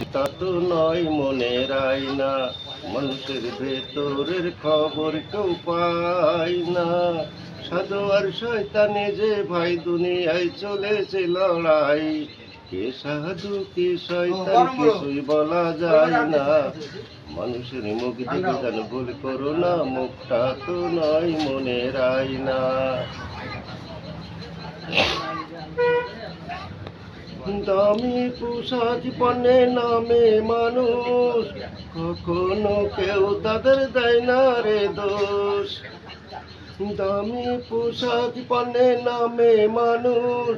তা তো নয় মনের আয়না, মানুষের ভেতরের খবর কেউ পায় না। সাধু আর শয়তানে যে ভাই দুনিয়ায় চলেছে লড়াই, কে সাধু কে শয়তান কিছুই বলা যায় না। মানুষের মুখ দেখে যেন ভুল করো না, মুখটা তো নয় মনের আয়না। দামি পোশাক পণ্যের নামে মানুষ, কখনো কেউ তাদের দেয় না রে দোষ। দামি পোশাক পণ্যের নামে মানুষ,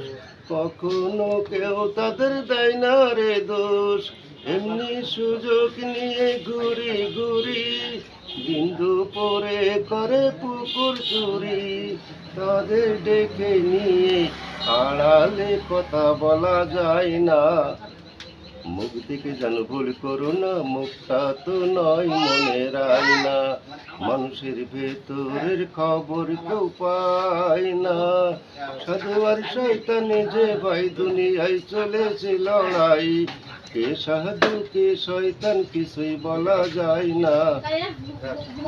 কখনো কেউ তাদের দেয় না রে দোষ। এমনি সুযোগ নিয়ে ঘুরি ঘুরি, বিন্দু পরে করে পুকুর চুরি। তাদের ডেকে নিয়ে আড়ালে কথা বলা যায় না। মুখ দেখে যেন ভুল করো না, মুখটা তো নয় মনের আয়না। মানুষের ভেতরের খবর কেউ পায় না। সাধু আর শয়তানে যে ভাই দুনিয়ায় চলেছে লড়াই, কে সাধু কে শয়তান কিছুই বলা যায় না।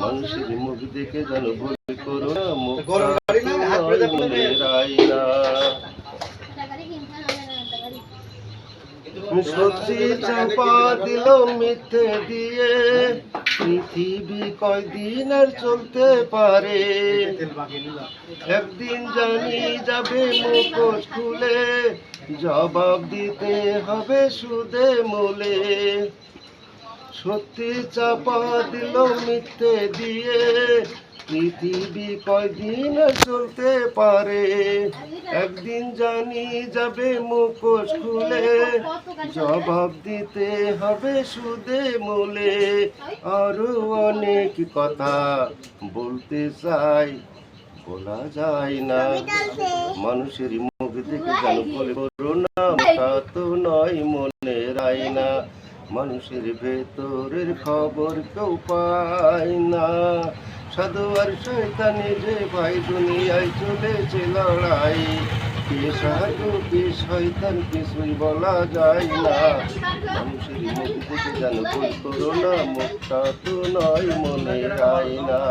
মানুষের মুখ দেখে যেন ভুল করো না, মুখটা তো নয় মনের আয়না। সত্যি চাপা দিল মিথ্যে দিয়ে, পৃথিবী কয়দিন আর চলতে পারে। একদিন জানি যাবে মুখোশ খুলে, জবাব দিতে হবে সুদে মূলে। সত্যি চাপা দিল মিথ্যে দিয়ে, পৃথিবী কয়দিন চলতে পারে। একদিন জানি যাবে মুখোশ খুলে, জবাব দিতে হবে সুদে মূলে। আরো অনেক কথা বলতে চাই, বলা যায় না। মানুষের মুখ দেখে যেন বলে করো না, তা তো নয় মনের আয়না। মানুষের ভেতরের খবর কেউ পায় না। সাধু আর শয়তানে যে ভাই দুনিয়ায় চলেছে লড়াই, কে সাধু কে শয়তান কিছুই বলা যায় না। মানুষের মুখ দেখে যেন ভুল করো না, মুখটা তো নয় মনের আয়না।